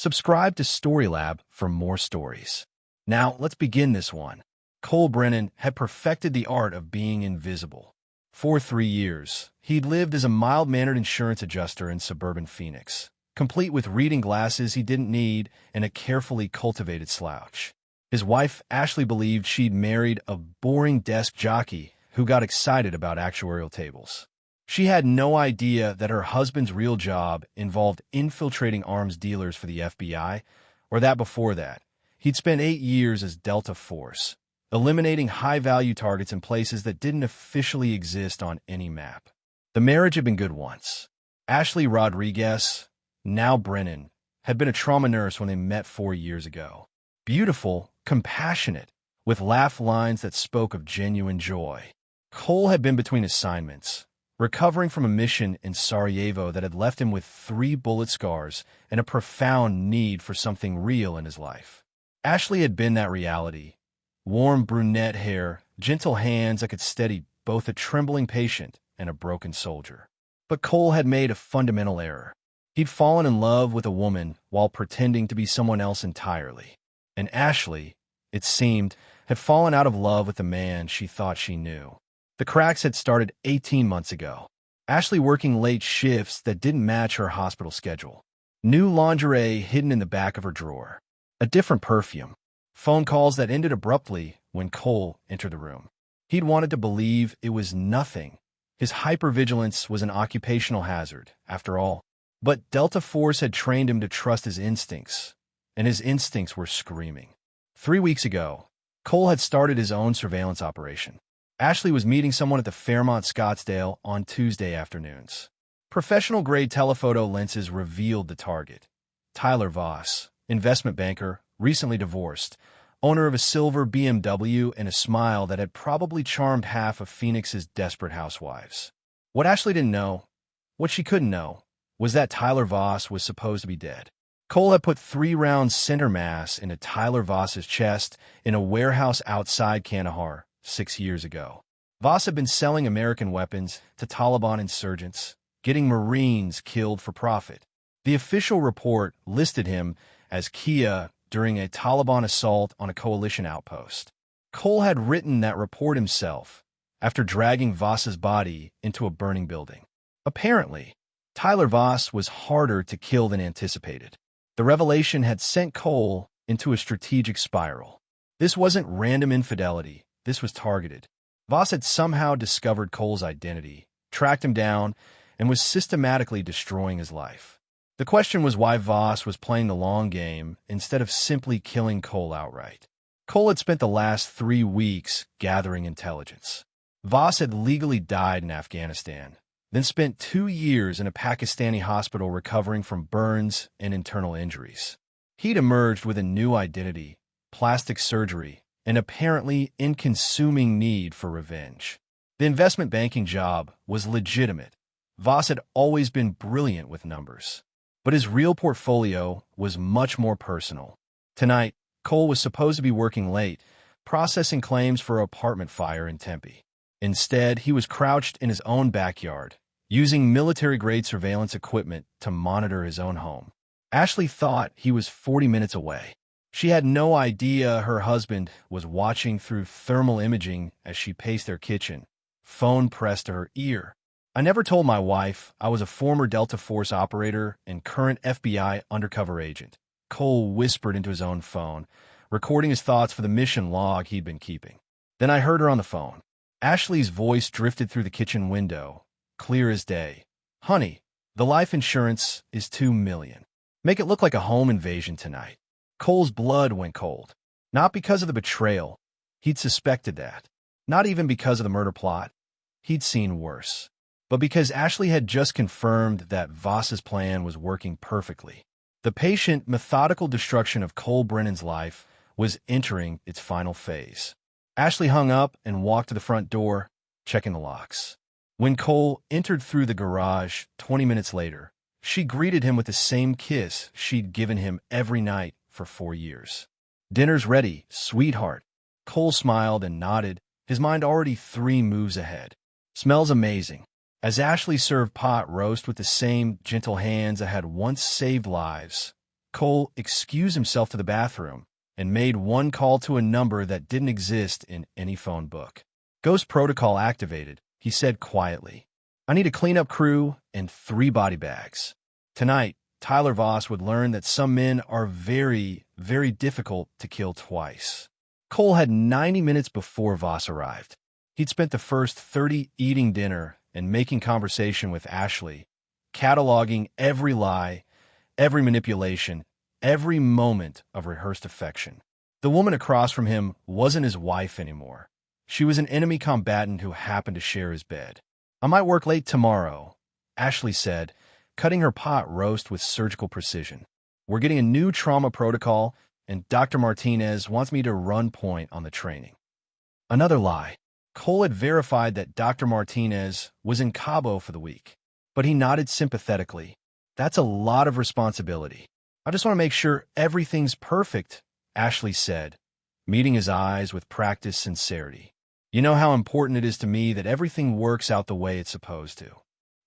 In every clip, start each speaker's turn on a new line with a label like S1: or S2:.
S1: Subscribe to Storylab for more stories. Now, let's begin this one. Cole Brennan had perfected the art of being invisible. For 3 years, he'd lived as a mild-mannered insurance adjuster in suburban Phoenix, complete with reading glasses he didn't need and a carefully cultivated slouch. His wife, Ashley, believed she'd married a boring desk jockey who got excited about actuarial tables. She had no idea that her husband's real job involved infiltrating arms dealers for the FBI, or that before that, he'd spent 8 years as Delta Force, eliminating high-value targets in places that didn't officially exist on any map. The marriage had been good once. Ashley Rodriguez, now Brennan, had been a trauma nurse when they met 4 years ago. Beautiful, compassionate, with laugh lines that spoke of genuine joy. Cole had been between assignments, recovering from a mission in Sarajevo that had left him with 3 bullet scars and a profound need for something real in his life. Ashley had been that reality. Warm brunette hair, gentle hands that could steady both a trembling patient and a broken soldier. But Cole had made a fundamental error. He'd fallen in love with a woman while pretending to be someone else entirely. And Ashley, it seemed, had fallen out of love with the man she thought she knew. The cracks had started 18 months ago. Ashley working late shifts that didn't match her hospital schedule. New lingerie hidden in the back of her drawer. A different perfume. Phone calls that ended abruptly when Cole entered the room. He'd wanted to believe it was nothing. His hypervigilance was an occupational hazard, after all. But Delta Force had trained him to trust his instincts, and his instincts were screaming. 3 weeks ago, Cole had started his own surveillance operation. Ashley was meeting someone at the Fairmont Scottsdale on Tuesday afternoons. Professional-grade telephoto lenses revealed the target. Tyler Voss, investment banker, recently divorced, owner of a silver BMW and a smile that had probably charmed half of Phoenix's desperate housewives. What Ashley didn't know, what she couldn't know, was that Tyler Voss was supposed to be dead. Cole had put 3 rounds center mass into Tyler Voss's chest in a warehouse outside Kandahar 6 years ago. Voss had been selling American weapons to Taliban insurgents, getting Marines killed for profit. The official report listed him as Kia during a Taliban assault on a coalition outpost. Cole had written that report himself after dragging Voss's body into a burning building. Apparently, Tyler Voss was harder to kill than anticipated. The revelation had sent Cole into a strategic spiral. This wasn't random infidelity. This was targeted. Voss had somehow discovered Cole's identity, tracked him down, and was systematically destroying his life. The question was why Voss was playing the long game instead of simply killing Cole outright. Cole had spent the last 3 weeks gathering intelligence. Voss had legally died in Afghanistan, then spent 2 years in a Pakistani hospital recovering from burns and internal injuries. He'd emerged with a new identity, plastic surgery, an apparently inconsuming need for revenge. The investment banking job was legitimate. Voss had always been brilliant with numbers. But his real portfolio was much more personal. Tonight, Cole was supposed to be working late, processing claims for an apartment fire in Tempe. Instead, he was crouched in his own backyard, using military-grade surveillance equipment to monitor his own home. Ashley thought he was 40 minutes away. She had no idea her husband was watching through thermal imaging as she paced their kitchen, phone pressed to her ear. I never told my wife I was a former Delta Force operator and current FBI undercover agent, Cole whispered into his own phone, recording his thoughts for the mission log he'd been keeping. Then I heard her on the phone. Ashley's voice drifted through the kitchen window, clear as day. Honey, the life insurance is $2 million. Make it look like a home invasion tonight. Cole's blood went cold. Not because of the betrayal. He'd suspected that. Not even because of the murder plot. He'd seen worse. But because Ashley had just confirmed that Voss's plan was working perfectly. The patient, methodical destruction of Cole Brennan's life was entering its final phase. Ashley hung up and walked to the front door, checking the locks. When Cole entered through the garage 20 minutes later, she greeted him with the same kiss she'd given him every night for 4 years. Dinner's ready, sweetheart. Cole smiled and nodded, his mind already 3 moves ahead. Smells amazing. As Ashley served pot roast with the same gentle hands that had once saved lives, Cole excused himself to the bathroom and made one call to a number that didn't exist in any phone book. Ghost protocol activated, he said quietly. I need a cleanup crew and 3 body bags. Tonight, Tyler Voss would learn that some men are very, very difficult to kill twice. Cole had 90 minutes before Voss arrived. He'd spent the first 30 eating dinner and making conversation with Ashley, cataloging every lie, every manipulation, every moment of rehearsed affection. The woman across from him wasn't his wife anymore. She was an enemy combatant who happened to share his bed. I might work late tomorrow, Ashley said, cutting her pot roast with surgical precision. We're getting a new trauma protocol, and Dr. Martinez wants me to run point on the training. Another lie. Cole had verified that Dr. Martinez was in Cabo for the week, but he nodded sympathetically. That's a lot of responsibility. I just want to make sure everything's perfect, Ashley said, meeting his eyes with practiced sincerity. You know how important it is to me that everything works out the way it's supposed to.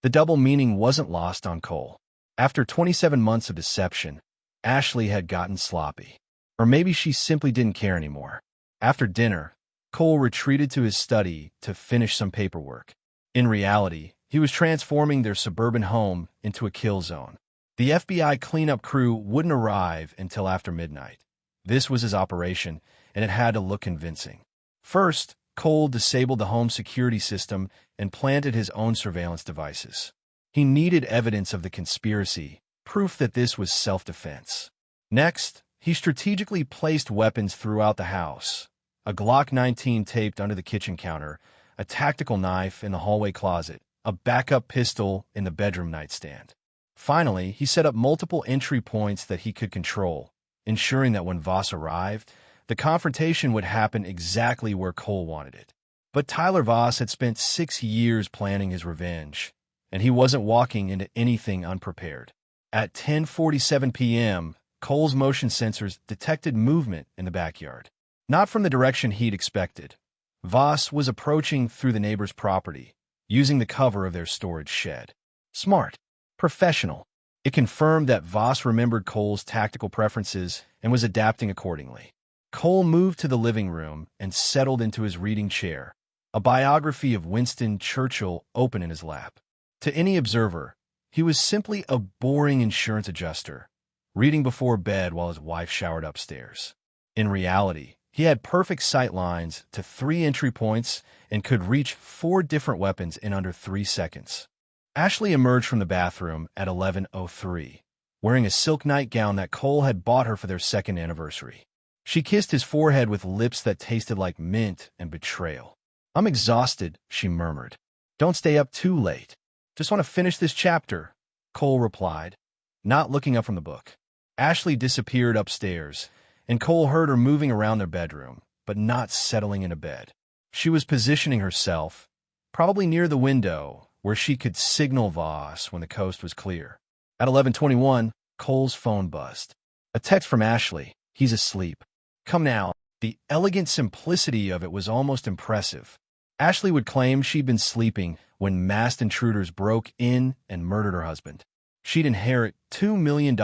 S1: The double meaning wasn't lost on Cole. After 27 months of deception, Ashley had gotten sloppy. Or maybe she simply didn't care anymore. After dinner, Cole retreated to his study to finish some paperwork. In reality, he was transforming their suburban home into a kill zone. The FBI cleanup crew wouldn't arrive until after midnight. This was his operation, and it had to look convincing. First, Cole disabled the home security system and planted his own surveillance devices. He needed evidence of the conspiracy, proof that this was self-defense. Next, he strategically placed weapons throughout the house. A Glock 19 taped under the kitchen counter, a tactical knife in the hallway closet, a backup pistol in the bedroom nightstand. Finally, he set up multiple entry points that he could control, ensuring that when Voss arrived, the confrontation would happen exactly where Cole wanted it. But Tyler Voss had spent 6 years planning his revenge, and he wasn't walking into anything unprepared. At 10:47 p.m., Cole's motion sensors detected movement in the backyard. Not from the direction he'd expected. Voss was approaching through the neighbor's property, using the cover of their storage shed. Smart. Professional. It confirmed that Voss remembered Cole's tactical preferences and was adapting accordingly. Cole moved to the living room and settled into his reading chair, a biography of Winston Churchill open in his lap. To any observer, he was simply a boring insurance adjuster, reading before bed while his wife showered upstairs. In reality, he had perfect sight lines to 3 entry points and could reach 4 different weapons in under 3 seconds. Ashley emerged from the bathroom at 11:03, wearing a silk nightgown that Cole had bought her for their 2nd anniversary. She kissed his forehead with lips that tasted like mint and betrayal. I'm exhausted, she murmured. Don't stay up too late. Just want to finish this chapter, Cole replied, not looking up from the book. Ashley disappeared upstairs, and Cole heard her moving around their bedroom, but not settling into bed. She was positioning herself, probably near the window, where she could signal Voss when the coast was clear. At 11:21, Cole's phone buzzed. A text from Ashley. He's asleep. Come now. The elegant simplicity of it was almost impressive. Ashley would claim she'd been sleeping when masked intruders broke in and murdered her husband. She'd inherit $2 million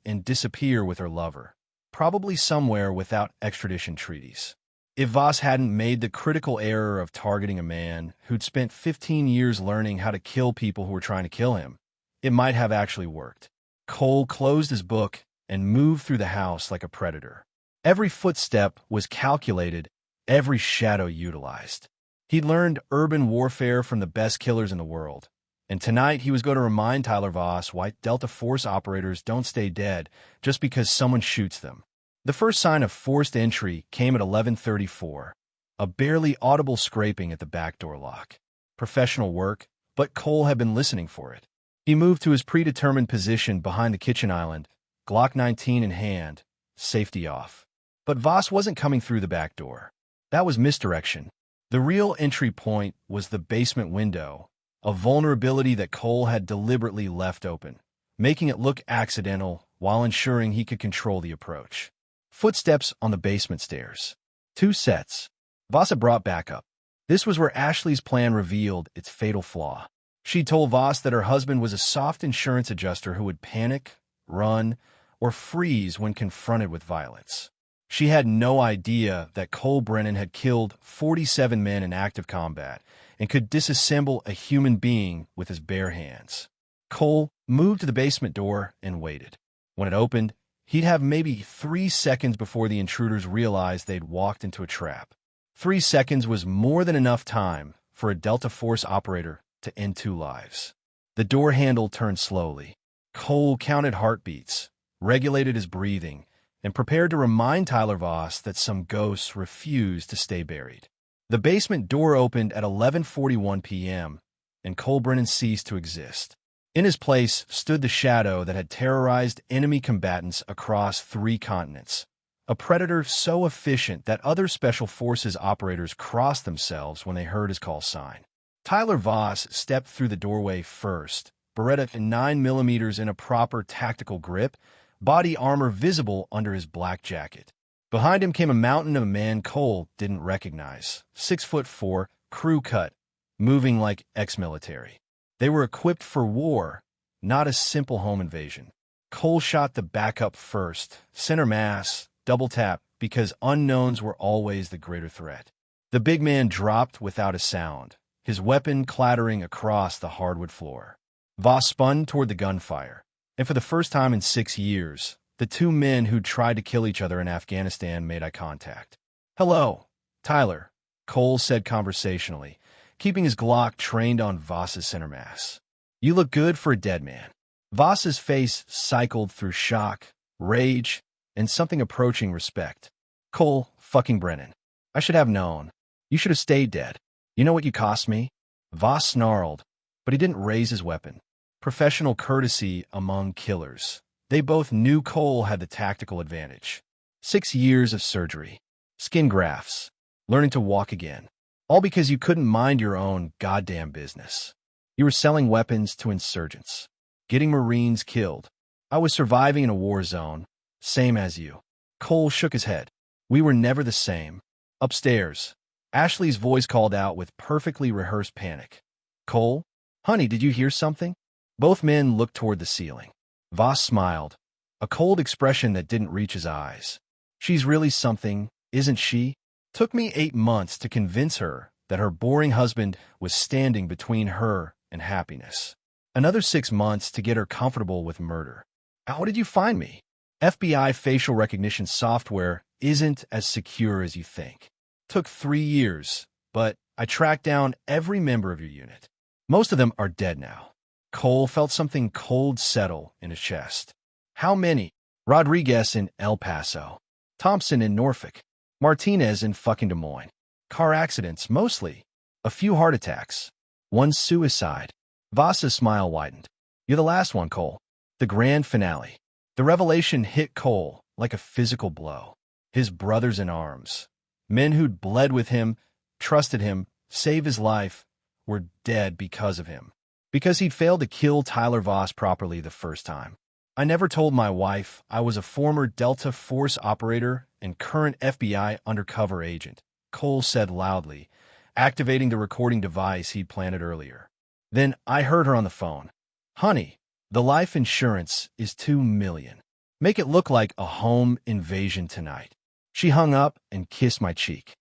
S1: and disappear with her lover, probably somewhere without extradition treaties. If Voss hadn't made the critical error of targeting a man who'd spent 15 years learning how to kill people who were trying to kill him, it might have actually worked. Cole closed his book and moved through the house like a predator. Every footstep was calculated, every shadow utilized. He'd learned urban warfare from the best killers in the world, and tonight he was going to remind Tyler Voss why Delta Force operators don't stay dead just because someone shoots them. The first sign of forced entry came at 11:34, a barely audible scraping at the back door lock. Professional work, but Cole had been listening for it. He moved to his predetermined position behind the kitchen island, Glock 19 in hand, safety off. But Voss wasn't coming through the back door. That was misdirection. The real entry point was the basement window, a vulnerability that Cole had deliberately left open, making it look accidental while ensuring he could control the approach. Footsteps on the basement stairs. 2 sets. Voss had brought backup. This was where Ashley's plan revealed its fatal flaw. She told Voss that her husband was a soft insurance adjuster who would panic, run, or freeze when confronted with violence. She had no idea that Cole Brennan had killed 47 men in active combat and could disassemble a human being with his bare hands. Cole moved to the basement door and waited. When it opened, he'd have maybe 3 seconds before the intruders realized they'd walked into a trap. 3 seconds was more than enough time for a Delta Force operator to end 2 lives. The door handle turned slowly. Cole counted heartbeats, regulated his breathing, and prepared to remind Tyler Voss that some ghosts refused to stay buried. The basement door opened at 11:41 p.m., and Cole Brennan ceased to exist. In his place stood the shadow that had terrorized enemy combatants across 3 continents, a predator so efficient that other Special Forces operators crossed themselves when they heard his call sign. Tyler Voss stepped through the doorway first, Beretta 9mm in a proper tactical grip, body armor visible under his black jacket. Behind him came a mountain of a man Cole didn't recognize, 6'4", crew cut, moving like ex-military. They were equipped for war, not a simple home invasion. Cole shot the backup first, center mass, double tap, because unknowns were always the greater threat. The big man dropped without a sound, his weapon clattering across the hardwood floor. Voss spun toward the gunfire, and for the first time in 6 years, the 2 men who'd tried to kill each other in Afghanistan made eye contact. "Hello, Tyler," Cole said conversationally, keeping his Glock trained on Voss's center mass. "You look good for a dead man." Voss's face cycled through shock, rage, and something approaching respect. "Cole fucking Brennan. I should have known. You should have stayed dead. You know what you cost me?" Voss snarled, but he didn't raise his weapon. Professional courtesy among killers. They both knew Cole had the tactical advantage. 6 years of surgery, skin grafts, learning to walk again. All because you couldn't mind your own goddamn business. You were selling weapons to insurgents, getting Marines killed. I was surviving in a war zone, same as you. Cole shook his head. "We were never the same." Upstairs, Ashley's voice called out with perfectly rehearsed panic. "Cole? Honey, did you hear something?" Both men looked toward the ceiling. Voss smiled, a cold expression that didn't reach his eyes. "She's really something, isn't she? Took me 8 months to convince her that her boring husband was standing between her and happiness. Another 6 months to get her comfortable with murder. How did you find me? FBI facial recognition software isn't as secure as you think. Took 3 years, but I tracked down every member of your unit. Most of them are dead now." Cole felt something cold settle in his chest. "How many?" "Rodriguez in El Paso. Thompson in Norfolk. Martinez in fucking Des Moines. Car accidents, mostly. A few heart attacks. 1 suicide." Voss's smile widened. "You're the last one, Cole. The grand finale." The revelation hit Cole like a physical blow. His brothers in arms, men who'd bled with him, trusted him, saved his life, were dead because of him. Because he'd failed to kill Tyler Voss properly the first time. "I never told my wife I was a former Delta Force operator and current FBI undercover agent," Cole said loudly, activating the recording device he'd planted earlier. "Then I heard her on the phone. 'Honey, the life insurance is $2 million. Make it look like a home invasion tonight.' She hung up and kissed my cheek.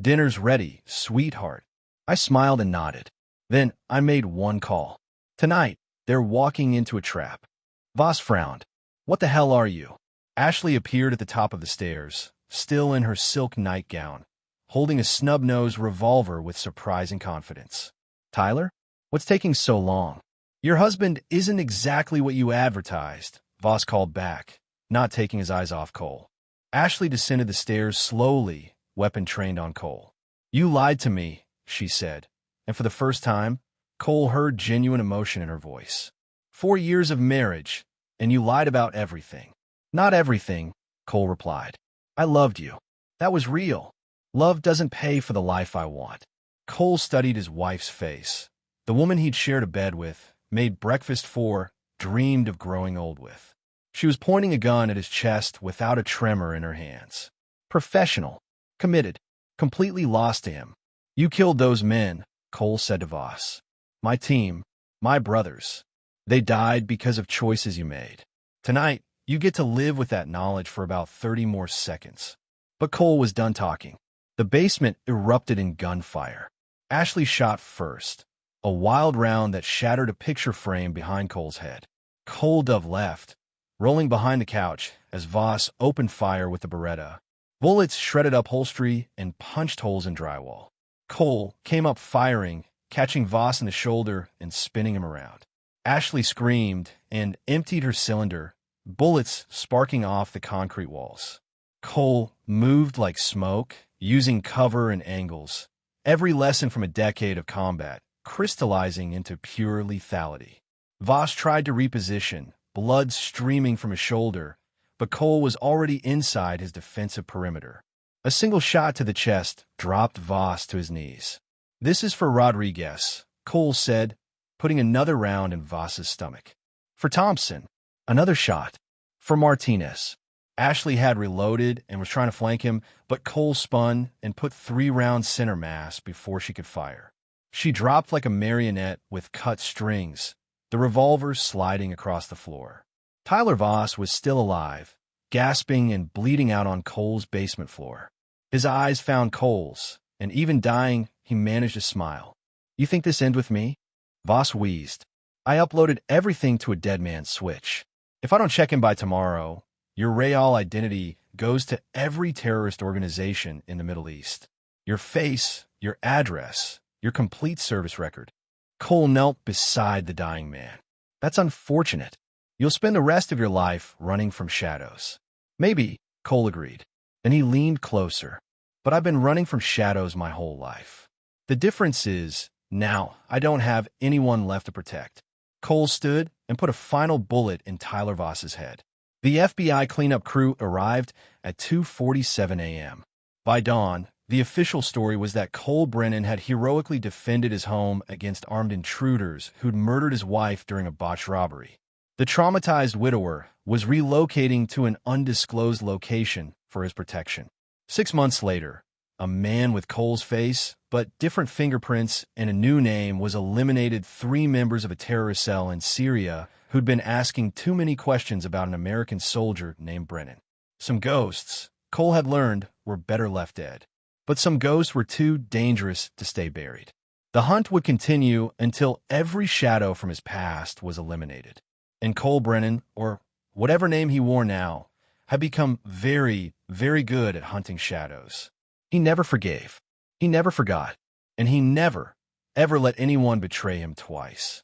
S1: 'Dinner's ready, sweetheart.' I smiled and nodded. Then I made one call. 'Tonight, they're walking into a trap.'" Voss frowned. "What the hell are you?" Ashley appeared at the top of the stairs, still in her silk nightgown, holding a snub-nosed revolver with surprising confidence. "Tyler? What's taking so long?" "Your husband isn't exactly what you advertised," Voss called back, not taking his eyes off Cole. Ashley descended the stairs slowly, weapon trained on Cole. "You lied to me," she said, and for the first time, Cole heard genuine emotion in her voice. 4 years of marriage, and you lied about everything." "Not everything," Cole replied. "I loved you. That was real. Love doesn't pay for the life I want." Cole studied his wife's face. The woman he'd shared a bed with, made breakfast for, dreamed of growing old with. She was pointing a gun at his chest without a tremor in her hands. Professional, committed, completely lost to him. "You killed those men," Cole said to Voss. "My team, my brothers. They died because of choices you made. Tonight, You get to live with that knowledge for about 30 more seconds. But Cole was done talking. The basement erupted in gunfire. Ashley shot first, a wild round that shattered a picture frame behind Cole's head. Cole dove left, rolling behind the couch as Voss opened fire with the Beretta. Bullets shredded upholstery and punched holes in drywall. Cole came up firing, catching Voss in the shoulder and spinning him around. Ashley screamed and emptied her cylinder, bullets sparking off the concrete walls. Cole moved like smoke, using cover and angles, every lesson from a decade of combat crystallizing into pure lethality. Voss tried to reposition, blood streaming from his shoulder, but Cole was already inside his defensive perimeter. A single shot to the chest dropped Voss to his knees. "This is for Rodriguez," Cole said, putting another round in Voss's stomach. "For Thompson." Another shot. "For Martinez." Ashley had reloaded and was trying to flank him, but Cole spun and put 3 rounds center mass before she could fire. She dropped like a marionette with cut strings, the revolver sliding across the floor. Tyler Voss was still alive, gasping and bleeding out on Cole's basement floor. His eyes found Cole's, and even dying, he managed to smile. "You think this ends with me?" Voss wheezed. "I uploaded everything to a dead man's switch. If I don't check in by tomorrow, your Real identity goes to every terrorist organization in the Middle East. Your face, your address, your complete service record." Cole knelt beside the dying man. "That's unfortunate. You'll spend the rest of your life running from shadows." "Maybe," Cole agreed. Then he leaned closer. "But I've been running from shadows my whole life. The difference is, now I don't have anyone left to protect." Cole stood and put a final bullet in Tyler Voss's head. The FBI cleanup crew arrived at 2:47 a.m. By dawn, the official story was that Cole Brennan had heroically defended his home against armed intruders who'd murdered his wife during a botched robbery. The traumatized widower was relocating to an undisclosed location for his protection. 6 months later, a man with Cole's face, but different fingerprints and a new name was eliminated 3 members of a terrorist cell in Syria who'd been asking too many questions about an American soldier named Brennan. Some ghosts, Cole had learned, were better left dead. But some ghosts were too dangerous to stay buried. The hunt would continue until every shadow from his past was eliminated. And Cole Brennan, or whatever name he wore now, had become very, very good at hunting shadows. He never forgave, he never forgot, and he never, ever let anyone betray him twice.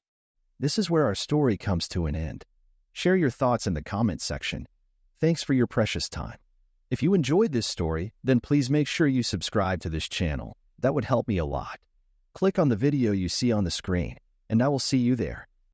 S1: This is where our story comes to an end. Share your thoughts in the comments section. Thanks for your precious time. If you enjoyed this story, then please make sure you subscribe to this channel. That would help me a lot. Click on the video you see on the screen, and I will see you there.